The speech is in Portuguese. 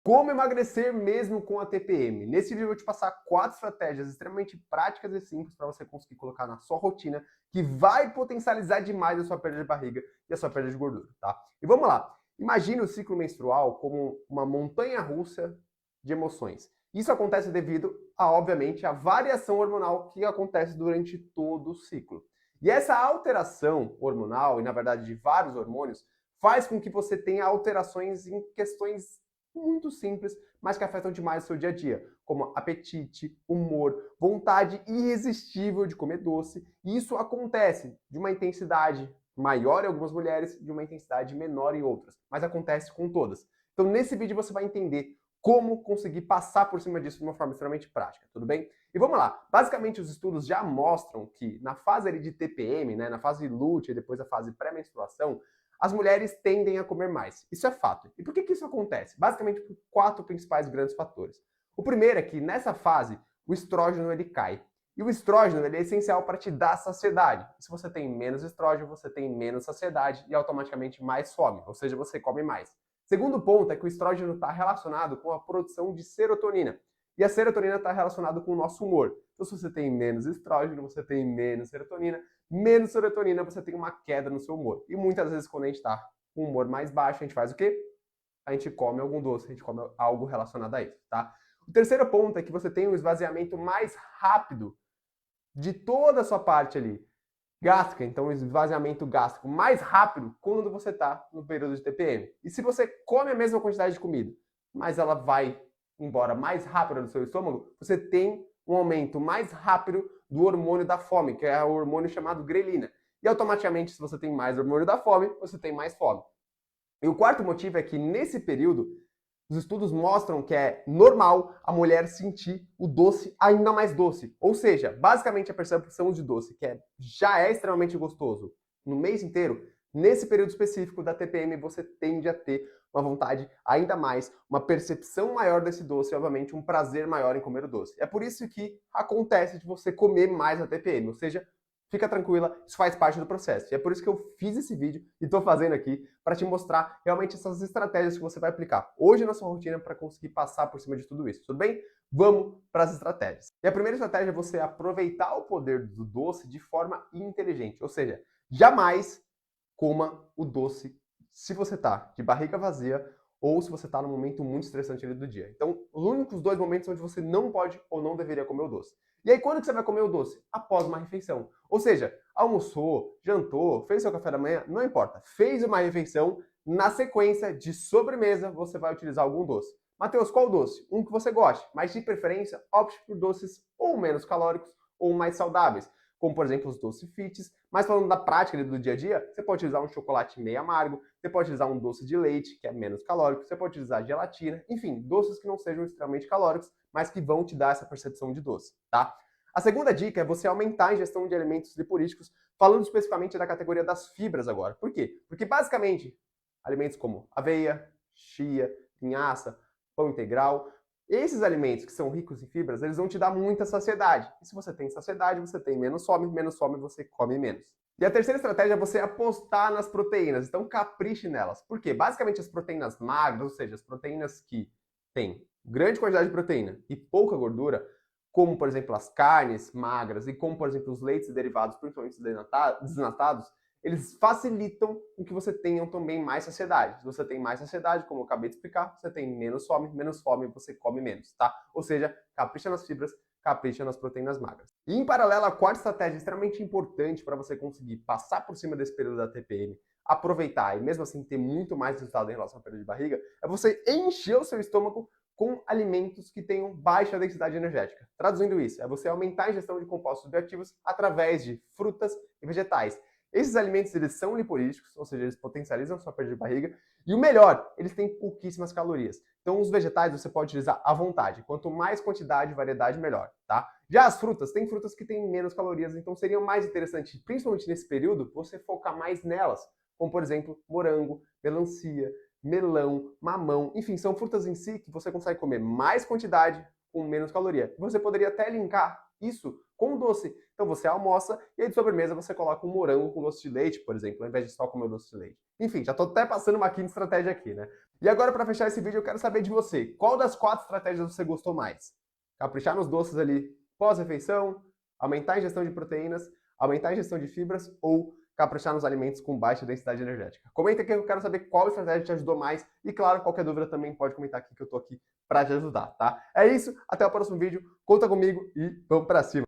Como emagrecer mesmo com a TPM? Nesse vídeo eu vou te passar 4 estratégias extremamente práticas e simples para você conseguir colocar na sua rotina, que vai potencializar demais a sua perda de barriga e a sua perda de gordura, tá? E vamos lá. Imagine o ciclo menstrual como uma montanha-russa de emoções. Isso acontece devido obviamente, a variação hormonal que acontece durante todo o ciclo. E essa alteração hormonal, e na verdade de vários hormônios, faz com que você tenha alterações em questões muito simples, mas que afetam demais o seu dia a dia, como apetite, humor, vontade irresistível de comer doce. E isso acontece de uma intensidade maior em algumas mulheres, de uma intensidade menor em outras, mas acontece com todas. Então, nesse vídeo você vai entender como conseguir passar por cima disso de uma forma extremamente prática, tudo bem? E vamos lá. Basicamente, os estudos já mostram que na fase ali de TPM, né, na fase lútea e depois a fase pré-menstruação, as mulheres tendem a comer mais. Isso é fato. E por que isso acontece? Basicamente por 4 principais grandes fatores. O primeiro é que nessa fase o estrógeno ele cai. E o estrógeno ele é essencial para te dar saciedade. Se você tem menos estrógeno, você tem menos saciedade e automaticamente mais fome, ou seja, você come mais. Segundo ponto é que o estrógeno está relacionado com a produção de serotonina. E a serotonina está relacionada com o nosso humor. Então, se você tem menos estrógeno, você tem menos serotonina, você tem uma queda no seu humor. E muitas vezes, quando a gente está com o humor mais baixo, a gente faz o quê? A gente come algum doce, a gente come algo relacionado a isso, tá? O terceiro ponto é que você tem um esvaziamento mais rápido de toda a sua parte ali gástrica, então um esvaziamento gástrico mais rápido quando você está no período de TPM. E se você come a mesma quantidade de comida, mas ela vai embora mais rápido do seu estômago, você tem um aumento mais rápido do hormônio da fome, que é o hormônio chamado grelina. E automaticamente, se você tem mais hormônio da fome, você tem mais fome. E o quarto motivo é que nesse período, os estudos mostram que é normal a mulher sentir o doce ainda mais doce. Ou seja, basicamente a percepção de doce, que já é extremamente gostoso no mês inteiro, nesse período específico da TPM você tende a ter uma vontade ainda mais, uma percepção maior desse doce e, obviamente, um prazer maior em comer o doce. É por isso que acontece de você comer mais na TPM, ou seja, fica tranquila, isso faz parte do processo. E é por isso que eu fiz esse vídeo e estou fazendo aqui para te mostrar realmente essas estratégias que você vai aplicar hoje na sua rotina para conseguir passar por cima de tudo isso, tudo bem? Vamos para as estratégias. E a primeira estratégia é você aproveitar o poder do doce de forma inteligente, ou seja, jamais coma o doce se você está de barriga vazia ou se você está num momento muito estressante ali do dia. Então, os únicos 2 momentos onde você não pode ou não deveria comer o doce. E aí, quando que você vai comer o doce? Após uma refeição. Ou seja, almoçou, jantou, fez seu café da manhã, não importa. Fez uma refeição, na sequência de sobremesa, você vai utilizar algum doce. Matheus, qual doce? Um que você goste, mas de preferência, opte por doces ou menos calóricos ou mais saudáveis, como por exemplo os doces fits. Mas falando da prática do dia a dia, você pode utilizar um chocolate meio amargo, você pode utilizar um doce de leite, que é menos calórico, você pode utilizar gelatina, enfim, doces que não sejam extremamente calóricos, mas que vão te dar essa percepção de doce, tá? A segunda dica é você aumentar a ingestão de alimentos liporídicos, falando especificamente da categoria das fibras agora. Por quê? Porque basicamente, alimentos como aveia, chia, linhaça, pão integral, esses alimentos que são ricos em fibras, eles vão te dar muita saciedade. E se você tem saciedade, você tem menos fome você come menos. E a terceira estratégia é você apostar nas proteínas, então capriche nelas. Por quê? Basicamente as proteínas magras, ou seja, as proteínas que têm grande quantidade de proteína e pouca gordura, como por exemplo as carnes magras e como por exemplo os leites derivados, principalmente desnatados, eles facilitam com que você tenha também mais saciedade. Se você tem mais saciedade, como eu acabei de explicar, você tem menos fome você come menos, tá? Ou seja, capricha nas fibras, capricha nas proteínas magras. E em paralelo, a quarta estratégia extremamente importante para você conseguir passar por cima desse período da TPM, aproveitar e mesmo assim ter muito mais resultado em relação à perda de barriga, é você encher o seu estômago com alimentos que tenham baixa densidade energética. Traduzindo isso, é você aumentar a ingestão de compostos bioativos através de frutas e vegetais. Esses alimentos eles são liporídicos, ou seja, eles potencializam a sua perda de barriga, e o melhor, eles têm pouquíssimas calorias. Então os vegetais você pode utilizar à vontade, quanto mais quantidade e variedade, melhor, tá? Já as frutas, tem frutas que têm menos calorias, então seria mais interessante, principalmente nesse período, você focar mais nelas, como por exemplo, morango, melancia, melão, mamão, enfim, são frutas em si que você consegue comer mais quantidade com menos caloria. Você poderia até linkar isso com doce. Então você almoça e aí de sobremesa você coloca um morango com doce de leite, por exemplo, ao invés de só comer o doce de leite. Enfim, já estou até passando uma quinta estratégia aqui, né? E agora, para fechar esse vídeo, eu quero saber de você. Qual das 4 estratégias você gostou mais? Caprichar nos doces ali pós-refeição, aumentar a ingestão de proteínas, aumentar a ingestão de fibras ou caprichar nos alimentos com baixa densidade energética? Comenta aqui que eu quero saber qual estratégia te ajudou mais e, claro, qualquer dúvida também pode comentar aqui que eu tô aqui para te ajudar, tá? É isso, até o próximo vídeo, conta comigo e vamos para cima!